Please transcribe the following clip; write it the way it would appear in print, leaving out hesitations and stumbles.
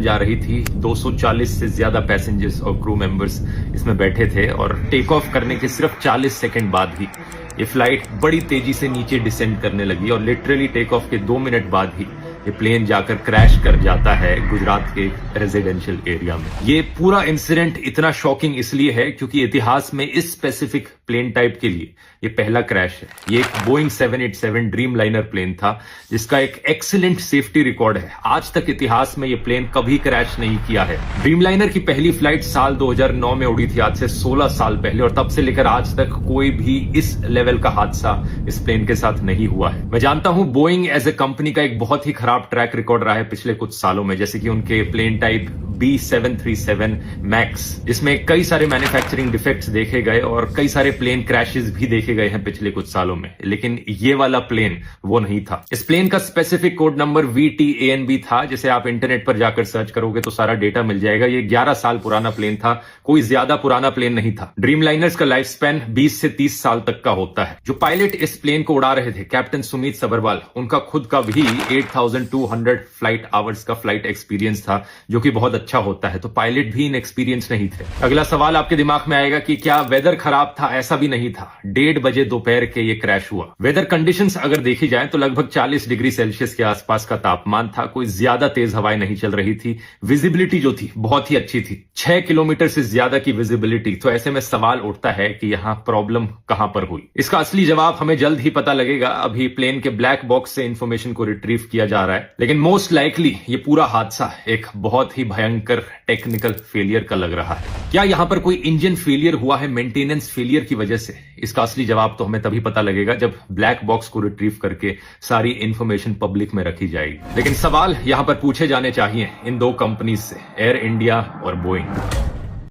जा रही थी। 240 से ज्यादा पैसेंजर्स और क्रू मेंबर्स इसमें बैठे थे और टेक ऑफ करने के सिर्फ 40 सेकंड बाद ही ये फ्लाइट बड़ी तेजी से नीचे डिसेंड करने लगी और लिटरली टेक ऑफ के 2 मिनट बाद ही ये प्लेन जाकर क्रैश कर जाता है गुजरात के रेजिडेंशियल एरिया में। ये पूरा इंसिडेंट इतना शॉकिंग इसलिए है क्योंकि इतिहास में इस स्पेसिफिक प्लेन टाइप के लिए ये पहला क्रैश है। ये एक बोइंग 787 ड्रीम लाइनर प्लेन था जिसका एक एक्सीलेंट सेफ्टी रिकॉर्ड है। आज तक इतिहास में ये प्लेन कभी क्रैश नहीं किया है। ड्रीम लाइनर की पहली फ्लाइट साल 2009 में उड़ी थी, आज से 16 साल पहले, और तब से लेकर आज तक कोई भी इस लेवल का हादसा इस प्लेन के साथ नहीं हुआ है। मैं जानता हूं बोइंग एज ए कंपनी का एक बहुत ही खराब ट्रैक रिकॉर्ड रहा है पिछले कुछ सालों में, जैसे कि उनके प्लेन टाइप B737 मैक्स जिसमें कई सारे मैन्युफैक्चरिंग डिफेक्ट्स देखे गए और कई सारे प्लेन क्रैशेस भी देखे गए हैं पिछले कुछ सालों में, लेकिन ये वाला प्लेन वो नहीं था। इस प्लेन का स्पेसिफिक कोड नंबर VTANB था, जिसे आप इंटरनेट पर जाकर सर्च करोगे तो सारा डेटा मिल जाएगा। ये 11 साल पुराना प्लेन था, कोई ज्यादा पुराना प्लेन नहीं था। ड्रीम लाइनर्स का लाइफ स्पैन 20 से 30 साल तक का होता है। जो पायलट इस प्लेन को उड़ा रहे थे, कैप्टन सुमित सबरवाल, उनका खुद का भी 8200 फ्लाइट आवर्स का फ्लाइट एक्सपीरियंस था, जो कि बहुत अच्छा होता है। तो पायलट भी इनएक्सपीरियंस नहीं थे। अगला सवाल आपके दिमाग में आएगा कि क्या वेदर खराब था? ऐसा भी नहीं था। 1:30 बजे दोपहर के ये क्रैश हुआ। वेदर कंडीशंस अगर देखी जाए तो लगभग 40 डिग्री सेल्सियस के आसपास का तापमान था। कोई ज्यादा तेज हवाएं नहीं चल रही थी। विजिबिलिटी जो थी बहुत ही अच्छी थी, 6 किलोमीटर से ज्यादा की विजिबिलिटी। तो ऐसे में सवाल उठता है कि यहां प्रॉब्लम कहां पर हुई। इसका असली जवाब हमें जल्द ही पता लगेगा। अभी प्लेन के ब्लैक बॉक्स से इंफॉर्मेशन को रिट्रीव किया जा रहा है, लेकिन मोस्ट लाइकली ये पूरा हादसा एक बहुत ही भयंकर टेक्निकल फेलियर का लग रहा है। क्या यहां पर कोई इंजन फेलियर हुआ है मेंटेनेंस फेलियर की वजह से? इसका असली जवाब तो हमें तभी पता लगेगा जब ब्लैक बॉक्स को रिट्रीव करके सारी इंफॉर्मेशन पब्लिक में रखी जाएगी। लेकिन सवाल यहां पर पूछे जाने चाहिए इन दो कंपनीज से, एयर इंडिया और बोइंग।